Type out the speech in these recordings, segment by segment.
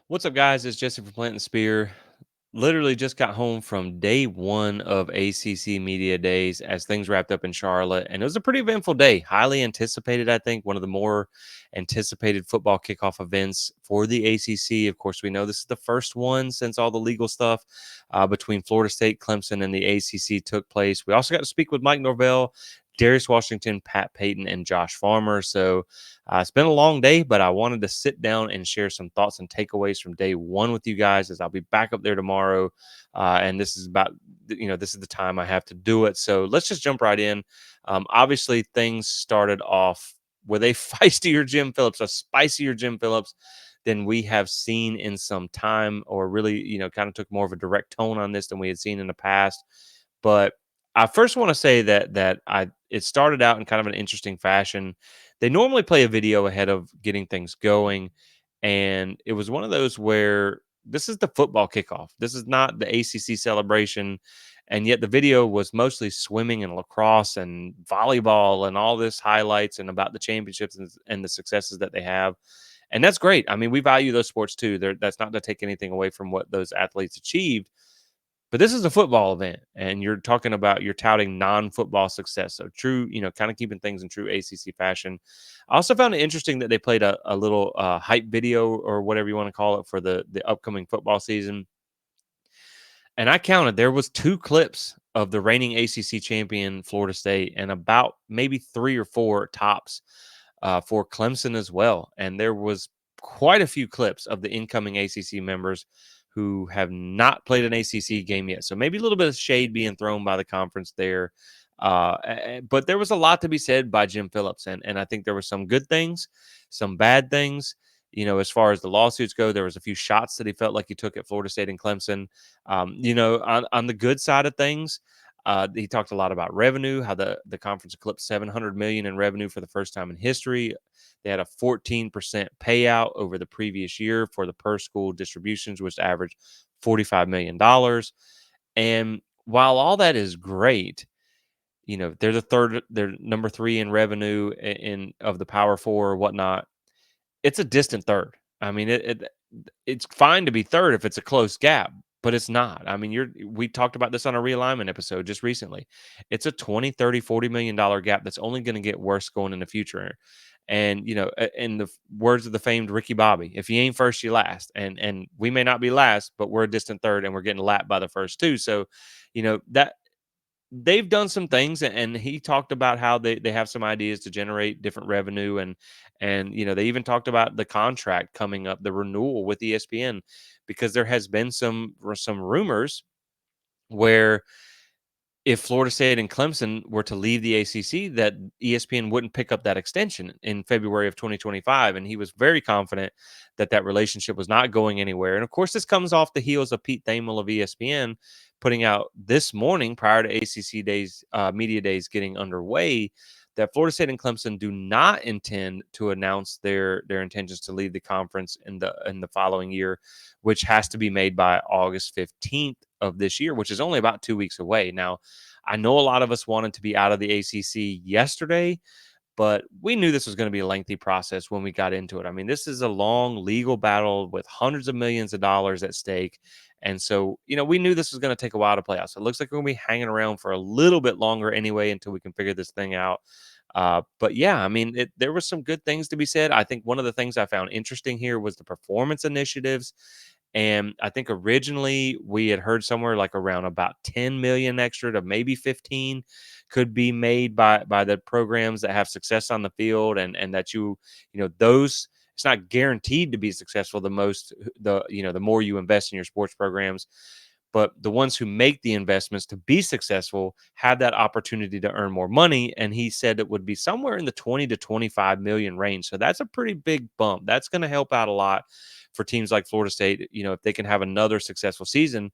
What's up, guys? It's Jesse from Plant and Spear. Literally just got home from day one of ACC Media Days as things wrapped up in Charlotte. And it was a pretty eventful day. Highly anticipated, I think, one of the more anticipated football kickoff events for the ACC. Of course, we know this is the first one since all the legal stuff between Florida State, Clemson, and the ACC took place. We also got to speak with Mike Norvell, Darius Washington, Pat Payton, and Josh Farmer. So it's been a long day, but I wanted to sit down and share some thoughts and takeaways from day one with you guys as I'll be back up there tomorrow. And this is this is the time I have to do it. So let's just jump right in. Obviously, things started off with a feistier Jim Phillips, a spicier Jim Phillips than we have seen in some time, or really, kind of took more of a direct tone on this than we had seen in the past. But I first want to say that it started out in kind of an interesting fashion. They normally play a video ahead of getting things going, and it was one of those where this is the football kickoff. This is not the ACC celebration, and yet the video was mostly swimming and lacrosse and volleyball and all this highlights and about the championships and the successes that they have. And that's great. I mean, we value those sports too. That's not to take anything away from what those athletes achieved, but this is a football event, and you're touting non-football success. So true, kind of keeping things in true ACC fashion. I also found it interesting that they played a little hype video or whatever you want to call it for the upcoming football season. And I counted, there was two clips of the reigning ACC champion Florida State and about maybe three or four tops for Clemson as well. And there was quite a few clips of the incoming ACC members who have not played an ACC game yet. So maybe a little bit of shade being thrown by the conference there. But there was a lot to be said by Jim Phillips. And I think there were some good things, some bad things. As far as the lawsuits go, there was a few shots that he felt like he took at Florida State and Clemson. On the good side of things, he talked a lot about revenue, how the conference eclipsed 700 million in revenue for the first time in history. They had a 14% payout over the previous year for the per school distributions, which averaged $45 million. And while all that is great, they're number three in revenue in of the Power Four or whatnot. It's a distant third. I mean, it's fine to be third if it's a close gap, but it's not. I mean, we talked about this on a realignment episode just recently. It's a 20, 30, $40 million gap that's only going to get worse going in the future. And in the words of the famed Ricky Bobby, if you ain't first, you last. And we may not be last, but we're a distant third, and we're getting lapped by the first two. So, that they've done some things, and he talked about how they have some ideas to generate different revenue, and they even talked about the contract coming up, the renewal with ESPN, because there has been some rumors where if Florida State and Clemson were to leave the ACC, that ESPN wouldn't pick up that extension in February of 2025. And he was very confident that relationship was not going anywhere. And of course, this comes off the heels of Pete Thamel of ESPN putting out this morning, prior to ACC days, media days getting underway, that Florida State and Clemson do not intend to announce their intentions to leave the conference in the following year, which has to be made by August 15th of this year, which is only about 2 weeks away. Now, I know a lot of us wanted to be out of the ACC yesterday, but we knew this was going to be a lengthy process when we got into it. I mean, this is a long legal battle with hundreds of millions of dollars at stake. And so, we knew this was going to take a while to play out. So it looks like we're going to be hanging around for a little bit longer anyway until we can figure this thing out. But yeah, I mean, there was some good things to be said. I think one of the things I found interesting here was the performance initiatives. And I think originally we had heard somewhere like around about 10 million extra to maybe 15 could be made by the programs that have success on the field, and that those, it's not guaranteed to be successful. The more you invest in your sports programs, but the ones who make the investments to be successful have that opportunity to earn more money. And he said it would be somewhere in the 20 to 25 million range. So that's a pretty big bump. That's going to help out a lot for teams like Florida State. If they can have another successful season,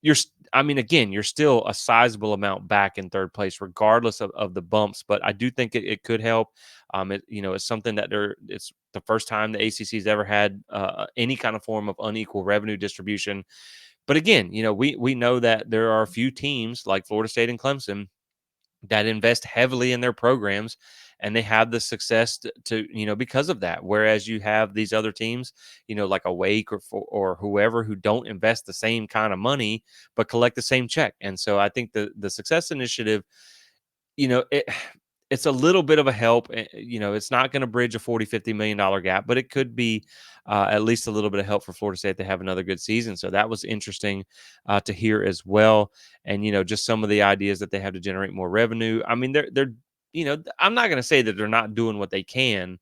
again, you're still a sizable amount back in third place, regardless of the bumps. But I do think it could help. It's something that it's the first time the ACC's ever had any kind of form of unequal revenue distribution. But again, we know that there are a few teams like Florida State and Clemson that invest heavily in their programs, and they have the success because of that. Whereas you have these other teams, like a Wake or whoever, who don't invest the same kind of money but collect the same check. And so I think the Success Initiative, you know, it it's a little bit of a help. It's not going to bridge a 40-50 million dollar gap, but it could be at least a little bit of help for Florida State to have another good season. So that was interesting to hear as well. And just some of the ideas that they have to generate more revenue. I mean, they're I'm not going to say that they're not doing what they can.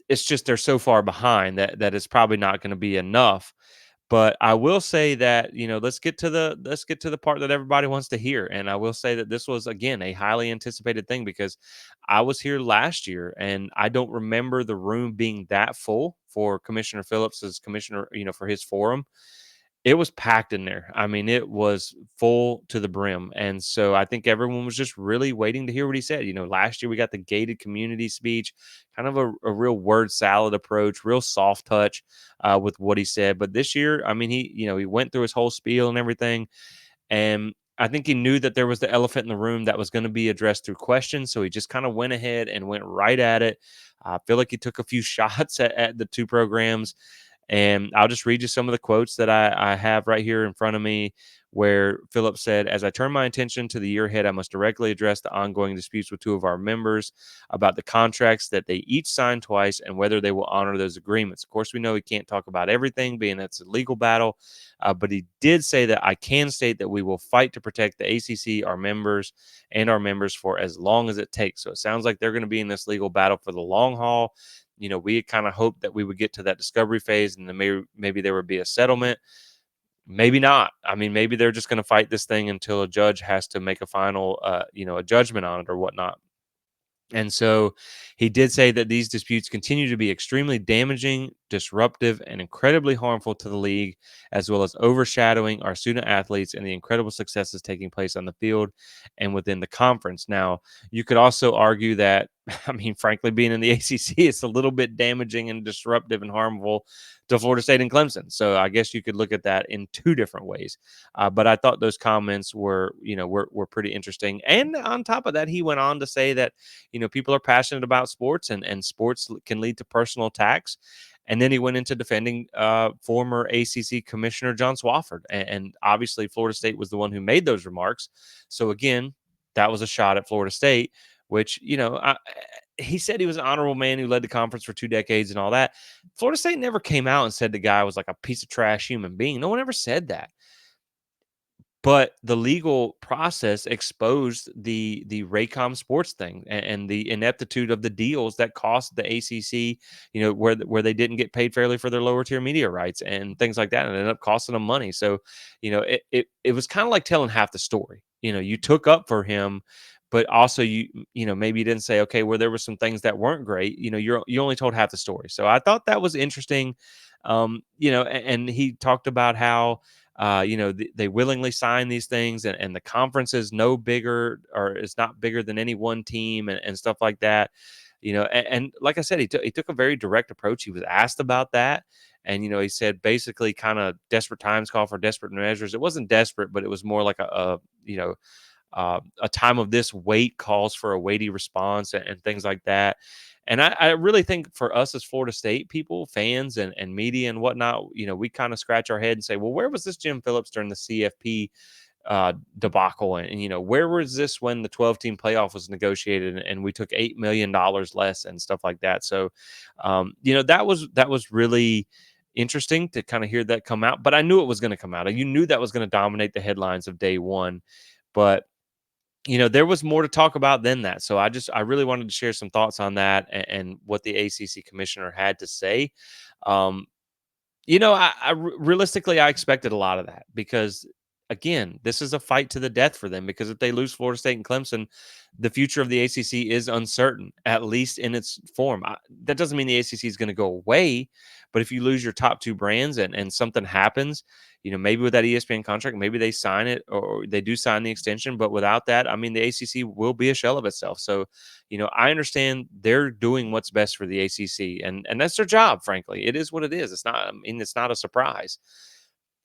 It's just they're so far behind that it's probably not going to be enough. But I will say that, let's get to the part that everybody wants to hear. And I will say that this was, again, a highly anticipated thing, because I was here last year and I don't remember the room being that full for Commissioner Phillips as commissioner, for his forum. It was packed in there. I mean, it was full to the brim. And so I think everyone was just really waiting to hear what he said. Last year we got the gated community speech, kind of a real word salad approach, real soft touch with what he said. But this year, I mean, he went through his whole spiel and everything. And I think he knew that there was the elephant in the room that was going to be addressed through questions. So he just kind of went ahead and went right at it. I feel like he took a few shots at the two programs. And I'll just read you some of the quotes that I have right here in front of me, where Phillips said, "As I turn my attention to the year ahead, I must directly address the ongoing disputes with two of our members about the contracts that they each signed twice and whether they will honor those agreements. Of course, we know he can't talk about everything, being that's a legal battle, but he did say that I can state that we will fight to protect the ACC, our members for as long as it takes." So it sounds like they're going to be in this legal battle for the long haul. We kind of hoped that we would get to that discovery phase and then maybe there would be a settlement. Maybe not. I mean, maybe they're just going to fight this thing until a judge has to make a final, a judgment on it or whatnot. And so he did say that these disputes continue to be extremely damaging, disruptive, and incredibly harmful to the league, as well as overshadowing our student athletes and the incredible successes taking place on the field and within the conference. Now, you could also argue that, I mean, frankly, being in the ACC, it's a little bit damaging and disruptive and harmful to Florida State and Clemson. So I guess you could look at that in two different ways. But I thought those comments were pretty interesting. And on top of that, he went on to say that people are passionate about sports, and sports can lead to personal attacks. And then he went into defending former ACC Commissioner John Swofford. And obviously, Florida State was the one who made those remarks. So again, that was a shot at Florida State, which, he said he was an honorable man who led the conference for 2 decades and all that. Florida State never came out and said the guy was like a piece of trash human being. No one ever said that. But the legal process exposed the Raycom Sports thing and the ineptitude of the deals that cost the ACC, where they didn't get paid fairly for their lower tier media rights and things like that, and it ended up costing them money. So, it was kind of like telling half the story. You took up for him, but also maybe you didn't say, okay, where there were some things that weren't great. You only told half the story. So I thought that was interesting. And he talked about how they willingly sign these things, and the conference is no bigger, or is not bigger than any one team, and stuff like that. And like I said, he took a very direct approach. He was asked about that. And, he said basically kind of desperate times call for desperate measures. It wasn't desperate, but it was more like a time of this weight calls for a weighty response, and things like that. And I really think for us as Florida State people, fans, and media and whatnot, we kind of scratch our head and say, well, where was this Jim Phillips during the CFP debacle? And, where was this when the 12-team playoff was negotiated and we took $8 million less and stuff like that? So, that was really interesting to kind of hear that come out. But I knew it was going to come out. You knew that was going to dominate the headlines of day one. But there was more to talk about than that. So I really wanted to share some thoughts on that, and what the ACC commissioner had to say. Um, realistically, I expected a lot of that, because again, this is a fight to the death for them, because if they lose Florida State and Clemson, the future of the ACC is uncertain, at least in its form. That doesn't mean the ACC is going to go away, but if you lose your top two brands, and something happens, maybe with that ESPN contract, maybe they sign it, or they do sign the extension, but without that, I mean, the ACC will be a shell of itself. So, I understand they're doing what's best for the ACC, and that's their job. Frankly, it is what it is. It's not. I mean, it's not a surprise.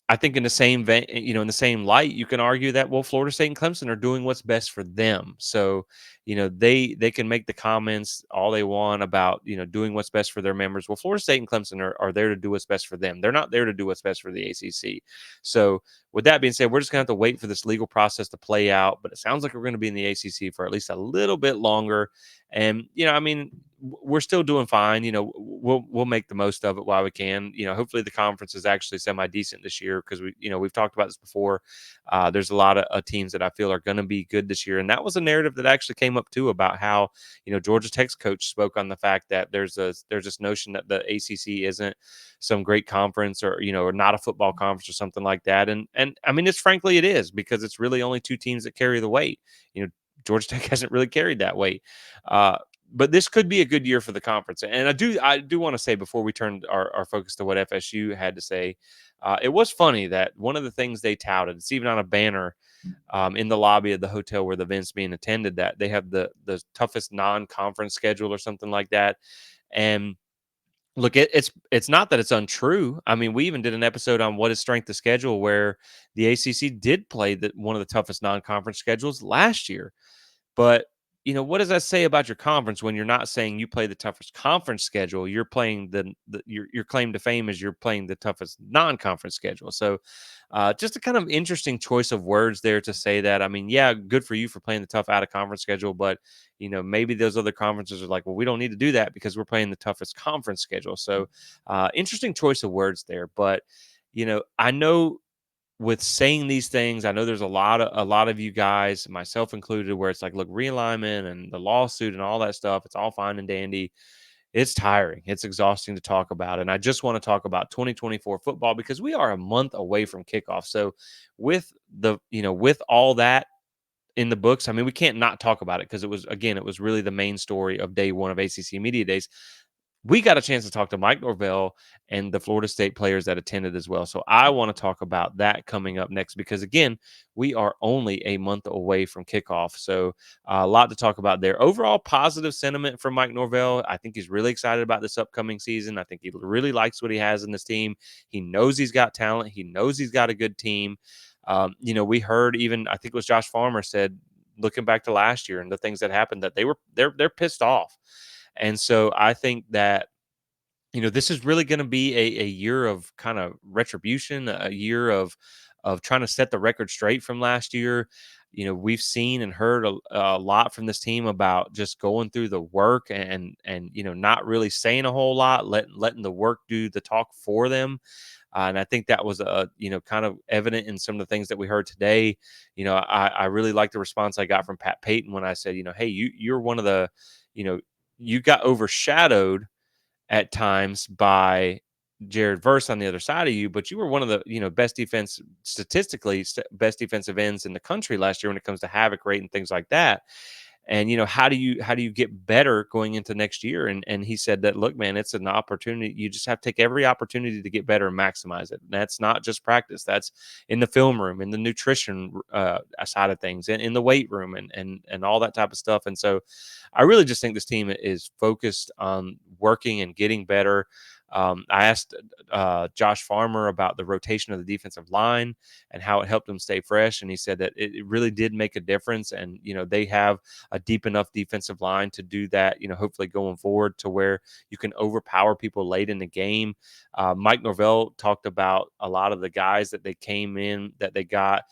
I think in the same vein, in the same light, you can argue that, well, Florida State and Clemson are doing what's best for them. So, they can make the comments all they want about doing what's best for their members. Well, Florida State and Clemson are there to do what's best for them. They're not there to do what's best for the ACC. So with that being said, we're just going to have to wait for this legal process to play out. But it sounds like we're going to be in the ACC for at least a little bit longer. And I mean, we're still doing fine. We'll make the most of it while we can. Hopefully the conference is actually semi decent this year because we've talked about this before. There's a lot of teams that I feel are going to be good this year, and that was a narrative that actually came up too about how Georgia Tech's coach spoke on the fact that there's this notion that the ACC isn't some great conference or not a football conference or something like that. And I mean, it's frankly it is because it's really only two teams that carry the weight. Georgia Tech hasn't really carried that weight. But this could be a good year for the conference. And I do want to say before we turn our focus to what FSU had to say, it was funny that one of the things they touted, it's even on a banner in the lobby of the hotel where the event's being attended, that they have the toughest non-conference schedule or something like that. And look, it's not that it's untrue. I mean, we even did an episode on what is strength of schedule where the ACC did play one of the toughest non-conference schedules last year. But, what does that say about your conference when you're not saying you play the toughest conference schedule? You're playing your claim to fame is you're playing the toughest non-conference schedule. So, just a kind of interesting choice of words there to say that. I mean, yeah, good for you for playing the tough out of conference schedule, but maybe those other conferences are like, well, we don't need to do that because we're playing the toughest conference schedule. So, interesting choice of words there. But, I know with saying these things, I know there's a lot of you guys, myself included, where it's like, look, realignment and the lawsuit and all that stuff, it's all fine and dandy. It's tiring. It's exhausting to talk about. And I just want to talk about 2024 football because we are a month away from kickoff. So with all that in the books, I mean, we can't not talk about it because it was really the main story of day one of ACC Media Days. We got a chance to talk to Mike Norvell and the Florida State players that attended as well. So I want to talk about that coming up next because, again, we are only a month away from kickoff. So a lot to talk about there. Overall positive sentiment from Mike Norvell. I think he's really excited about this upcoming season. I think he really likes what he has in this team. He knows he's got talent. He knows he's got a good team. We heard even, I think it was Josh Farmer said, looking back to last year and the things that happened, that they're pissed off. And so I think that, this is really going to be a year of kind of retribution, a year of trying to set the record straight from last year. We've seen and heard a lot from this team about just going through the work and not really saying a whole lot, letting the work do the talk for them. And I think that was kind of evident in some of the things that we heard today. I really like the response I got from Pat Payton when I said, hey, you're one of the, you got overshadowed at times by Jared Verse on the other side of you, but you were one of the best best defensive ends in the country last year when it comes to havoc rate and things like that. And how do you get better going into next year? And he said that, look, man, it's an opportunity. You just have to take every opportunity to get better and maximize it. And that's not just practice. That's in the film room, in the nutrition side of things, and in the weight room, and all that type of stuff. And so, I really just think this team is focused on working and getting better. I asked Josh Farmer about the rotation of the defensive line and how it helped them stay fresh, and he said that it really did make a difference. And they have a deep enough defensive line to do that. Hopefully going forward to where you can overpower people late in the game. Mike Norvell talked about a lot of the guys that they came in that they got.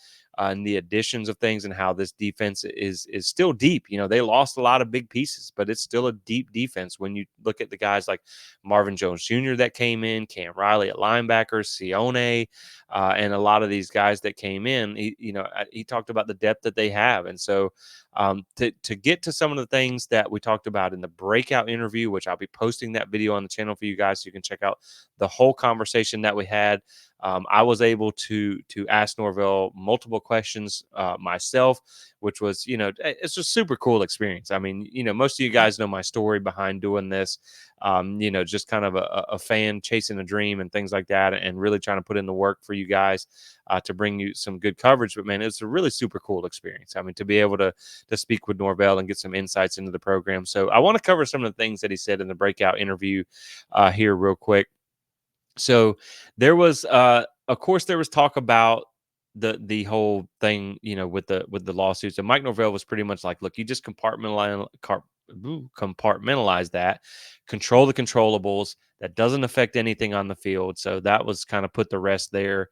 And the additions of things and how this defense is still deep. They lost a lot of big pieces, but it's still a deep defense when you look at the guys like Marvin Jones Jr. that came in, Cam Riley at linebacker, Sione, and a lot of these guys that came in. He talked about the depth that they have, and so to get to some of the things that we talked about in the breakout interview, which I'll be posting that video on the channel for you guys, so you can check out the whole conversation that we had. I was able to ask Norvell multiple questions myself, which was, it's a super cool experience. I mean, most of you guys know my story behind doing this. Just kind of a fan chasing a dream and things like that, and really trying to put in the work for you guys to bring you some good coverage. But man, it's a really super cool experience. I mean, to be able to speak with Norvell and get some insights into the program. So I want to cover some of the things that he said in the breakout interview here real quick. So there was, of course, there was talk about the whole thing, with the lawsuits. And Mike Norvell was pretty much like, look, you just compartmentalize that, control the controllables. That doesn't affect anything on the field. So that was kind of put the rest there.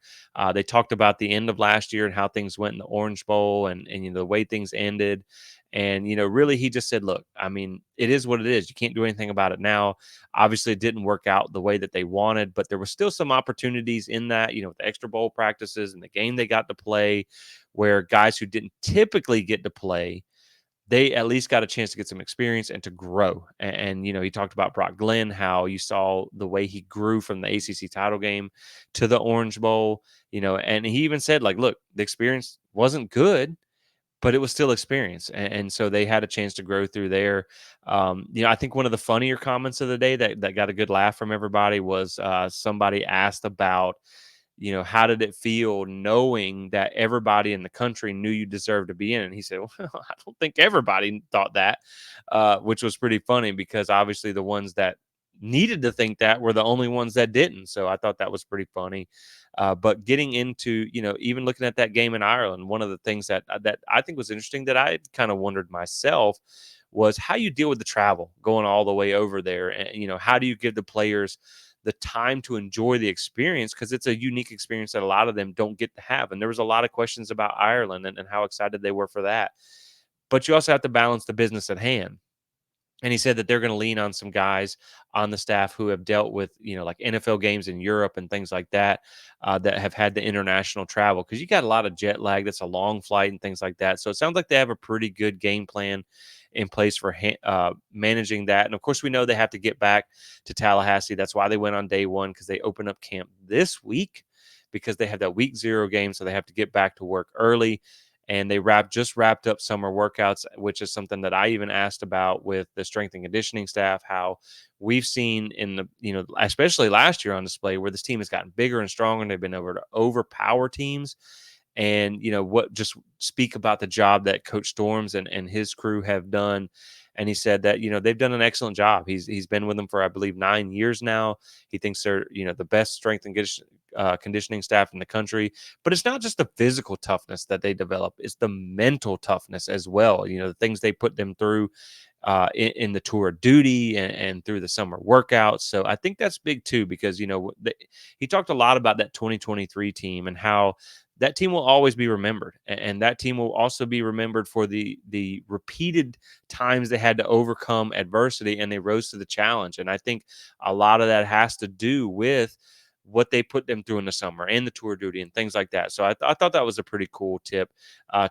They talked about the end of last year and how things went in the Orange Bowl, and the way things ended. And really, he just said, look, I mean, it is what it is. You can't do anything about it now. Obviously, it didn't work out the way that they wanted, but there was still some opportunities in that, with the extra bowl practices and the game they got to play, where guys who didn't typically get to play, they at least got a chance to get some experience and to grow. And he talked about Brock Glenn, how you saw the way he grew from the ACC title game to the Orange Bowl, and he even said, like, look, the experience wasn't good, but it was still experience. And so they had a chance to grow through there. I think one of the funnier comments of the day that got a good laugh from everybody was somebody asked about, how did it feel knowing that everybody in the country knew you deserved to be in? And he said, well, I don't think everybody thought that, which was pretty funny because obviously the ones that needed to think that were the only ones that didn't. So I thought that was pretty funny. But getting into, even looking at that game in Ireland, one of the things that I think was interesting that I kind of wondered myself was how you deal with the travel going all the way over there. And, how do you give the players the time to enjoy the experience, because it's a unique experience that a lot of them don't get to have. And there was a lot of questions about Ireland and how excited they were for that. But you also have to balance the business at hand. And he said that they're going to lean on some guys on the staff who have dealt with, like NFL games in Europe and things like that, that have had the international travel, because you got a lot of jet lag. That's a long flight and things like that. So it sounds like they have a pretty good game plan in place for managing that. And of course, we know they have to get back to Tallahassee. That's why they went on day one, because they open up camp this week, because they have that week 0 game. So they have to get back to work early. And they just wrapped up summer workouts, which is something that I even asked about with the strength and conditioning staff, how we've seen in the, especially last year on display, where this team has gotten bigger and stronger, and they've been able to overpower teams. And, just speak about the job that Coach Storms and his crew have done. And he said that, they've done an excellent job. He's been with them for, I believe, 9 years now. He thinks they're, the best strength and conditioning staff in the country. But it's not just the physical toughness that they develop, it's the mental toughness as well. The things they put them through in the tour of duty and through the summer workouts. So I think that's big too, because, he talked a lot about that 2023 team and how that team will always be remembered. And that team will also be remembered for the repeated times they had to overcome adversity and they rose to the challenge. And I think a lot of that has to do with what they put them through in the summer and the tour duty and things like that. So I thought that was a pretty cool tip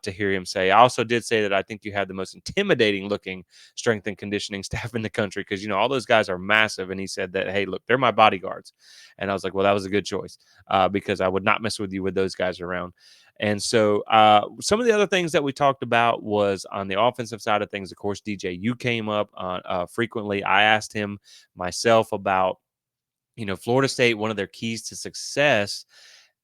to hear him say. I also did say that I think you have the most intimidating looking strength and conditioning staff in the country, because, all those guys are massive. And he said that, hey, look, they're my bodyguards. And I was like, well, that was a good choice, because I would not mess with you with those guys around. And so some of the other things that we talked about was on the offensive side of things. Of course, DJ, you came up frequently. I asked him myself about, Florida State, one of their keys to success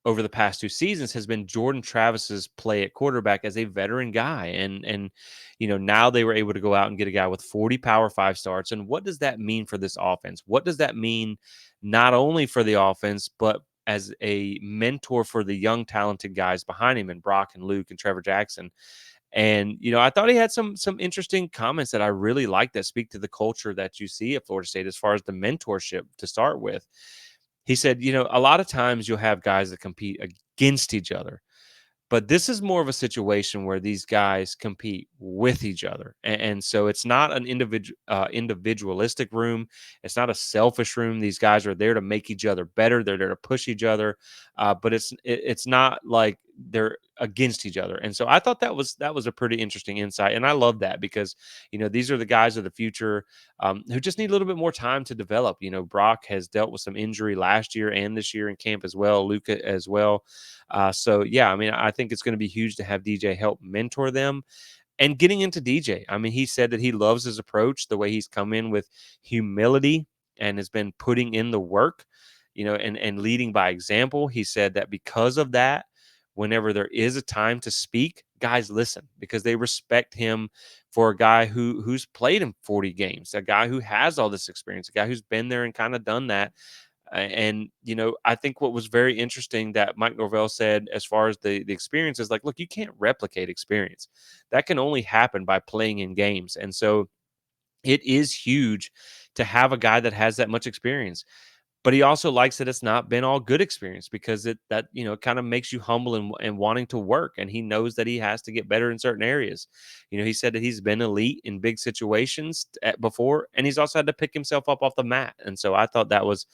over the past 2 seasons has been Jordan Travis's play at quarterback as a veteran guy. And now they were able to go out and get a guy with 40 Power 5 starts. And what does that mean for this offense? What does that mean not only for the offense, but as a mentor for the young, talented guys behind him, and Brock and Luke and Trevor Jackson? And I thought he had some interesting comments that I really like, that speak to the culture that you see at Florida State as far as the mentorship to start with. He said, a lot of times you'll have guys that compete against each other, but this is more of a situation where these guys compete with each other. And so it's not an individualistic room. It's not a selfish room. These guys are there to make each other better. They're there to push each other. But it's not like they're against each other. And so I thought that was a pretty interesting insight. And I love that, because, these are the guys of the future, who just need a little bit more time to develop. Brock has dealt with some injury last year and this year in camp as well. Luca as well. So yeah, I mean, I think it's going to be huge to have DJ help mentor them. And getting into DJ, I mean, he said that he loves his approach, the way he's come in with humility and has been putting in the work, and leading by example. He said that because of that, whenever there is a time to speak, guys listen, because they respect him for a guy who's played in 40 games, a guy who has all this experience, a guy who's been there and kind of done that. And I think what was very interesting that Mike Norvell said as far as the experience is like, look, you can't replicate experience. That can only happen by playing in games. And so it is huge to have a guy that has that much experience. But he also likes that it's not been all good experience because it kind of makes you humble and wanting to work. And he knows that he has to get better in certain areas. He said that he's been elite in big situations before, and he's also had to pick himself up off the mat. And so I thought that was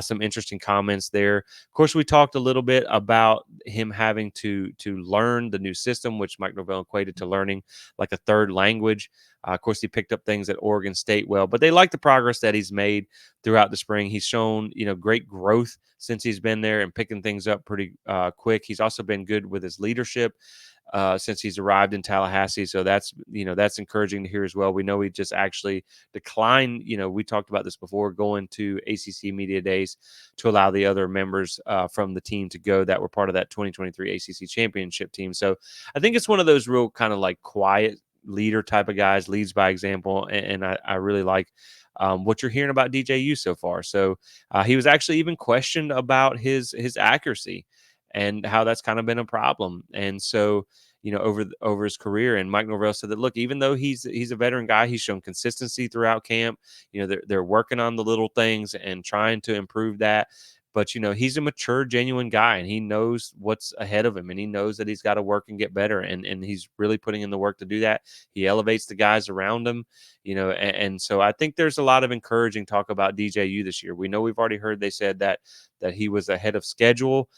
some interesting comments there. Of course, we talked a little bit about him having to learn the new system, which Mike Norvell equated to learning like a third language. Of course, he picked up things at Oregon State well, but they like the progress that he's made throughout the spring. He's shown, great growth since he's been there and picking things up pretty quick. He's also been good with his leadership since he's arrived in Tallahassee. So that's encouraging to hear as well. We know he just actually declined. We talked about this before, going to ACC Media Days to allow the other members from the team to go that were part of that 2023 ACC Championship team. So I think it's one of those real kind of like quiet leader type of guys, leads by example, and I really like what you're hearing about DJU so far. So he was actually even questioned about his accuracy and how that's kind of been a problem. And so over his career, and Mike Norvell said that look, even though he's a veteran guy, he's shown consistency throughout camp. They're working on the little things and trying to improve that. But he's a mature, genuine guy, and he knows what's ahead of him, and he knows that he's got to work and get better, and he's really putting in the work to do that. He elevates the guys around him, and so I think there's a lot of encouraging talk about DJU this year. We know we've already heard they said that he was ahead of schedule.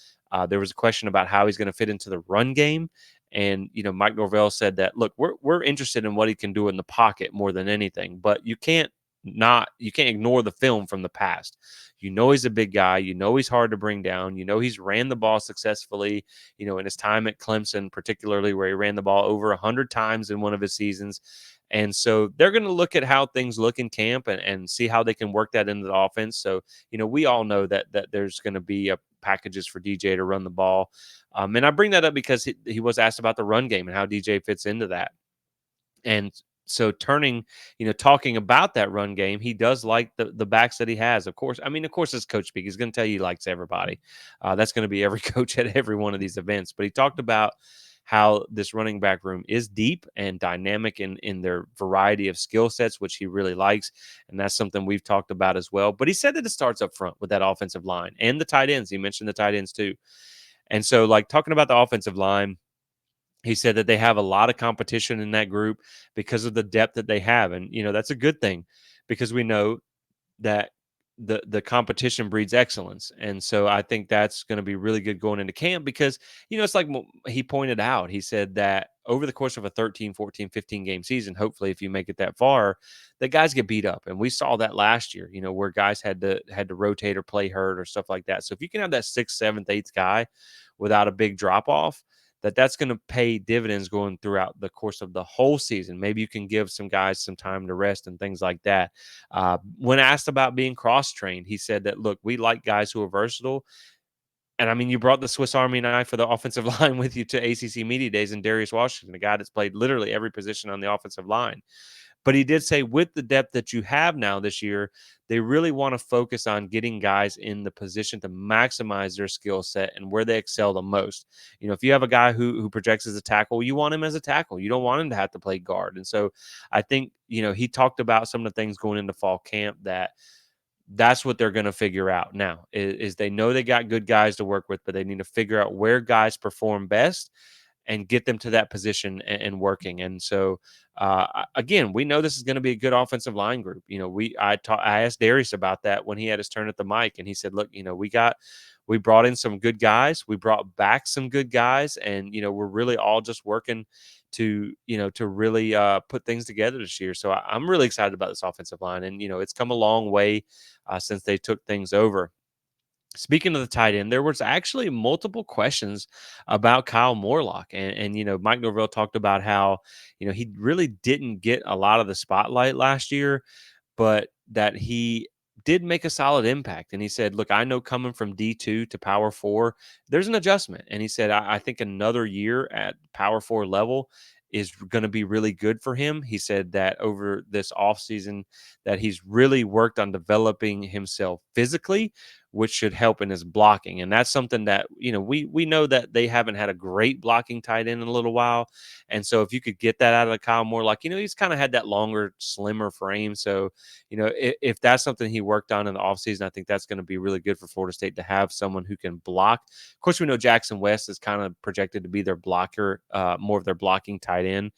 There was a question about how he's going to fit into the run game. And Mike Norvell said that look, we're interested in what he can do in the pocket more than anything, but you can't ignore the film from the past. He's a big guy. He's hard to bring down. He's ran the ball successfully. In his time at Clemson, particularly where he ran the ball over 100 times in one of his seasons. And so they're going to look at how things look in camp and see how they can work that into the offense. So we all know that there's going to be packages for DJ to run the ball. And I bring that up because he was asked about the run game and how DJ fits into that. And so talking about that run game, he does like the backs that he has. Of course, it's coach speak. He's going to tell you he likes everybody. That's going to be every coach at every one of these events. But he talked about how this running back room is deep and dynamic in their variety of skill sets, which he really likes. And that's something we've talked about as well. But he said that it starts up front with that offensive line and the tight ends. He mentioned the tight ends too. And so, like, talking about the offensive line, he said that they have a lot of competition in that group because of the depth that they have. And, that's a good thing because we know that the competition breeds excellence. And so I think that's going to be really good going into camp because, it's like he pointed out, he said that over the course of a 13, 14, 15 game season, hopefully if you make it that far, the guys get beat up. And we saw that last year, where guys had to rotate or play hurt or stuff like that. So if you can have that sixth, seventh, eighth guy without a big drop off, that's going to pay dividends going throughout the course of the whole season. Maybe you can give some guys some time to rest and things like that. When asked about being cross-trained, he said that, look, we like guys who are versatile. And you brought the Swiss Army knife for the offensive line with you to ACC Media Days, and Darius Washington, a guy that's played literally every position on the offensive line. But he did say with the depth that you have now this year, they really want to focus on getting guys in the position to maximize their skill set and where they excel the most. If you have a guy who projects as a tackle, you want him as a tackle. You don't want him to have to play guard. And so I think, he talked about some of the things going into fall camp that's what they're going to figure out now is they know they got good guys to work with, but they need to figure out where guys perform best and get them to that position and working. And so, again, we know this is going to be a good offensive line group. I asked Darius about that when he had his turn at the mic, and he said, "Look, we brought in some good guys, we brought back some good guys, and we're really all just working to really put things together this year." So I'm really excited about this offensive line, and it's come a long way since they took things over. Speaking of the tight end, there was actually multiple questions about Kyle Morlock, and Mike Norvell talked about how he really didn't get a lot of the spotlight last year, but that he did make a solid impact. And he said, "Look, I know coming from D2 to Power 4, there's an adjustment." And he said, "I think another year at Power 4 level is going to be really good for him." He said that over this offseason that he's really worked on developing himself physically, which should help in his blocking. And that's something that, we know that they haven't had a great blocking tight end in a little while. And so if you could get that out of Kyle Moore, like, he's kind of had that longer, slimmer frame. So, if that's something he worked on in the offseason, I think that's going to be really good for Florida State to have someone who can block. Of course, we know Jackson West is kind of projected to be their blocker, more of their blocking tight end.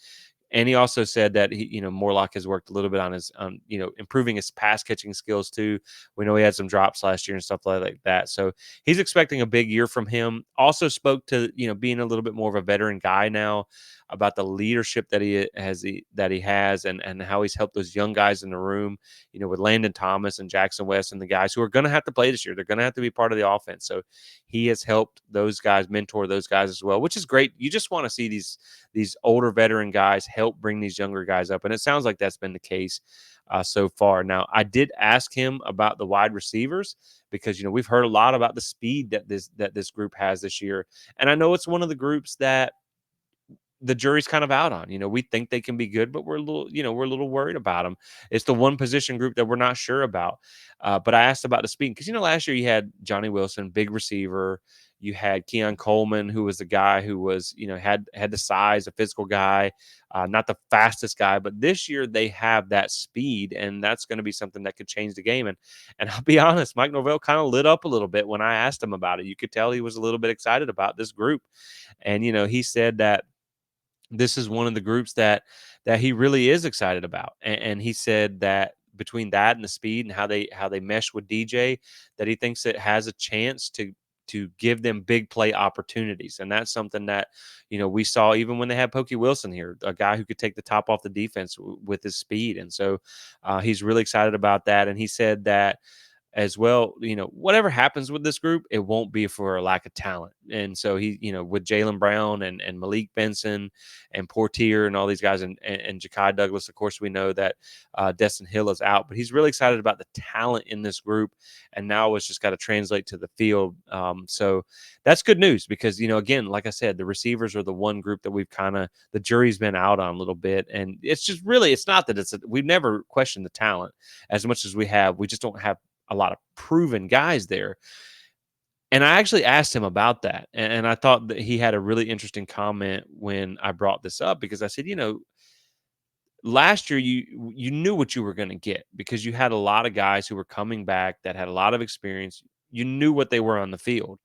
And he also said that Morlock has worked a little bit on his, improving his pass catching skills too. We know he had some drops last year and stuff like that. So he's expecting a big year from him. Also spoke to, being a little bit more of a veteran guy now, about the leadership that he has and how he's helped those young guys in the room, with Landon Thomas and Jackson West and the guys who are going to have to play this year. They're going to have to be part of the offense. So he has helped those guys, mentor those guys as well, which is great. You just want to see these older veteran guys help bring these younger guys up. And it sounds like that's been the case so far. Now, I did ask him about the wide receivers because, we've heard a lot about the speed that this group has this year. And I know it's one of the groups that the jury's kind of out on. We think they can be good, but we're a little worried about them. It's the one position group that we're not sure about. But I asked about the speed because, last year you had Johnny Wilson, big receiver. You had Keon Coleman, who was the guy who was, had the size, a physical guy, not the fastest guy. But this year they have that speed, and that's going to be something that could change the game. And I'll be honest, Mike Norvell kind of lit up a little bit when I asked him about it. You could tell he was a little bit excited about this group. And, he said that this is one of the groups that he really is excited about. And he said that between that and the speed and how they mesh with DJ, that he thinks it has a chance to give them big play opportunities. And that's something that, we saw even when they had Pokey Wilson here, a guy who could take the top off the defense with his speed. And so he's really excited about that. And he said that as well, whatever happens with this group, it won't be for a lack of talent. And so he, with Jalen Brown and Malik Benson and Portier and all these guys and Ja'Kai Douglas, of course, we know that Destin Hill is out, but he's really excited about the talent in this group. And now it's just got to translate to the field. So that's good news because, again, like I said, the receivers are the one group that the jury's been out on a little bit. And it's just really, it's not that we've never questioned the talent as much as we have. We just don't have a lot of proven guys there. And I actually asked him about that. And I thought that he had a really interesting comment when I brought this up because I said, last year you knew what you were going to get because you had a lot of guys who were coming back that had a lot of experience. You knew what they were on the field.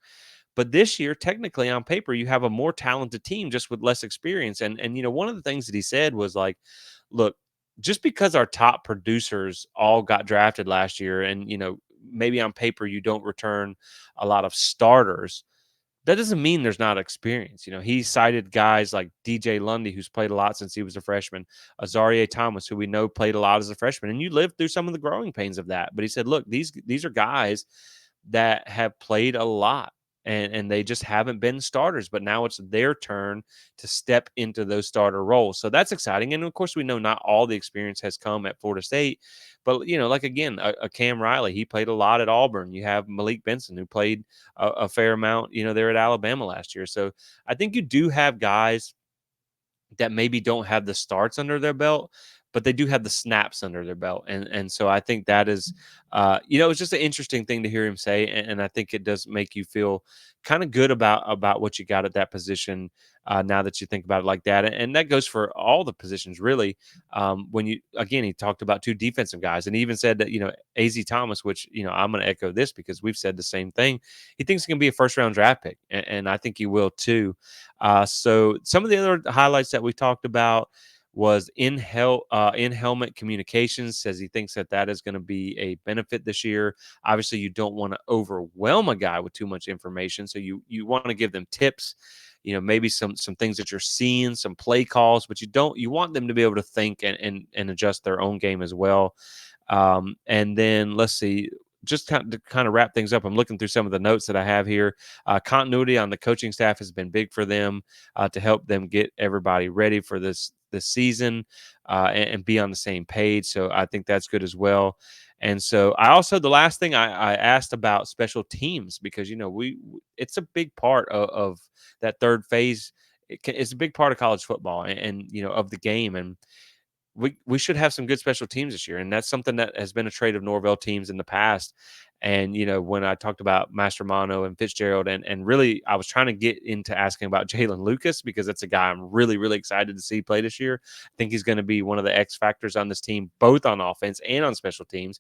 But this year, technically on paper, you have a more talented team just with less experience. And one of the things that he said was like, look, just because our top producers all got drafted last year and maybe on paper you don't return a lot of starters, that doesn't mean there's not experience. He cited guys like DJ Lundy, who's played a lot since he was a freshman, Azarie Thomas, who we know played a lot as a freshman, and you lived through some of the growing pains of that. But he said, look, these are guys that have played a lot and they just haven't been starters, but now it's their turn to step into those starter roles. So that's exciting. And of course, we know not all the experience has come at Florida State, but like again, a Cam Riley, he played a lot at Auburn. You have Malik Benson, who played a fair amount, there at Alabama last year. So I think you do have guys that maybe don't have the starts under their belt, but they do have the snaps under their belt. And so I think that is, it's just an interesting thing to hear him say. And I think it does make you feel kind of good about what you got at that position now that you think about it like that. And that goes for all the positions, really. He talked about two defensive guys and he even said that, AZ Thomas, which, I'm going to echo this because we've said the same thing. He thinks he can be a first round draft pick. And I think he will too. So some of the other highlights that we talked about was in helmet communications. Says he thinks that is going to be a benefit this year. Obviously, you don't want to overwhelm a guy with too much information, so you want to give them tips. Maybe some things that you're seeing, some play calls, but you want them to be able to think and adjust their own game as well. And then let's see. Just to kind of wrap things up, I'm looking through some of the notes that I have here. Continuity on the coaching staff has been big for them to help them get everybody ready for this season and be on the same page. So I think that's good as well. And so the last thing I asked about special teams because it's a big part of that third phase. It's a big part of college football and of the game. And we should have some good special teams this year. And that's something that has been a trait of Norvell teams in the past. And when I talked about Mastermano and Fitzgerald, and really I was trying to get into asking about Jalen Lucas because it's a guy I'm really really excited to see play this year. I think he's going to be one of the X factors on this team, both on offense and on special teams.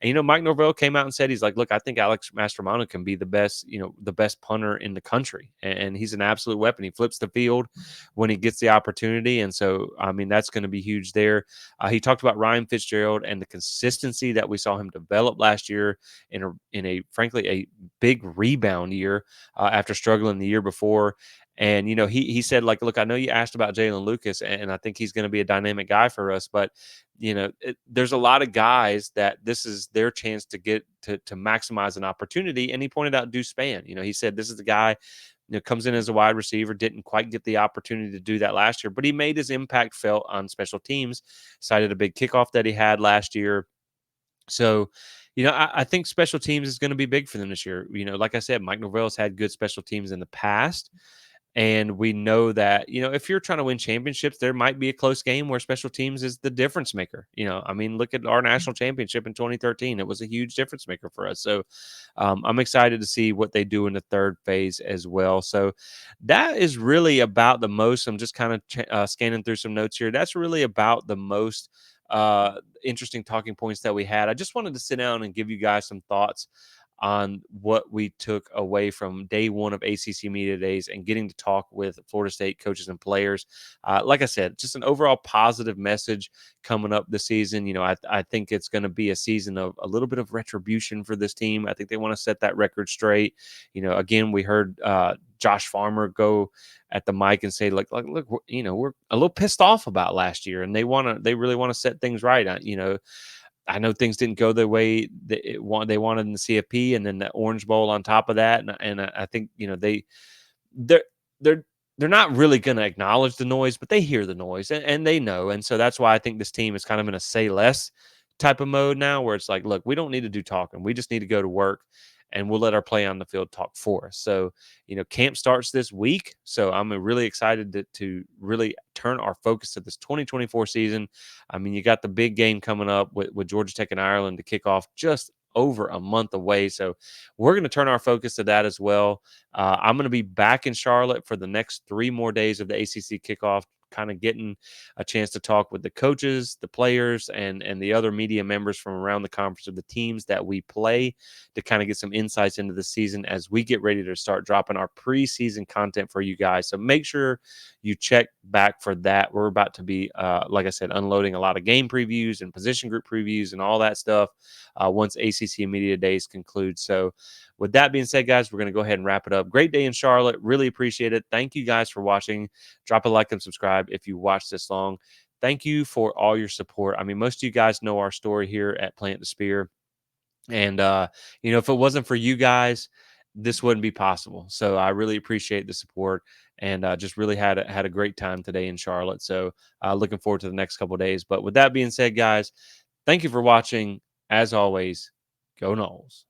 And Mike Norvell came out and said he's like, look, I think Alex Mastromano can be the best punter in the country, and he's an absolute weapon. He flips the field when he gets the opportunity, and so I mean that's going to be huge there. He talked about Ryan Fitzgerald and the consistency that we saw him develop last year in a frankly a big rebound year after struggling the year before. And he said, like, look, I know you asked about Jalen Lucas, and I think he's going to be a dynamic guy for us, but there's a lot of guys that this is their chance to get to maximize an opportunity. And he pointed out Deuce Spann. He said this is the guy, comes in as a wide receiver, didn't quite get the opportunity to do that last year, but he made his impact felt on special teams. Cited a big kickoff that he had last year. So, I think special teams is going to be big for them this year. Like I said, Mike Norvell's had good special teams in the past. And we know that, if you're trying to win championships, there might be a close game where special teams is the difference maker. I mean, look at our national championship in 2013. It was a huge difference maker for us. So I'm excited to see what they do in the third phase as well. So that is really about the most. I'm just kind of scanning through some notes here. That's really about the most interesting talking points that we had. I just wanted to sit down and give you guys some thoughts on what we took away from day one of ACC Media Days and getting to talk with Florida State coaches and players. Like I said, just an overall positive message coming up this season. I think it's going to be a season of a little bit of retribution for this team. I think they want to set that record straight. Again, we heard Josh Farmer go at the mic and say, like look, we're a little pissed off about last year, and they really want to set things right. I know things didn't go the way they wanted in the CFP, and then the Orange Bowl on top of that. And I think they're they're they're not really going to acknowledge the noise, but they hear the noise, and they know. And so that's why I think this team is kind of in a say less type of mode now, where it's like, look, we don't need to do talking. We just need to go to work, and we'll let our play on the field talk for us. So, camp starts this week. So I'm really excited to really turn our focus to this 2024 season. I mean, you got the big game coming up with Georgia Tech and Ireland to kick off just over a month away. So we're going to turn our focus to that as well. I'm going to be back in Charlotte for the next 3 more days of the ACC kickoff, kind of getting a chance to talk with the coaches, the players, and the other media members from around the conference of the teams that we play, to kind of get some insights into the season as we get ready to start dropping our preseason content for you guys. So make sure you check back for that. We're about to be, like I said, unloading a lot of game previews and position group previews and all that stuff once ACC Media Days conclude. So with that being said, guys, we're going to go ahead and wrap it up. Great day in Charlotte. Really appreciate it. Thank you guys for watching. Drop a like and subscribe if you watched this long. Thank you for all your support. I mean, most of you guys know our story here at Plant the Spear. And, if it wasn't for you guys, this wouldn't be possible. So I really appreciate the support, and just really had a great time today in Charlotte. So looking forward to the next couple of days. But with that being said, guys, thank you for watching. As always, go Noles.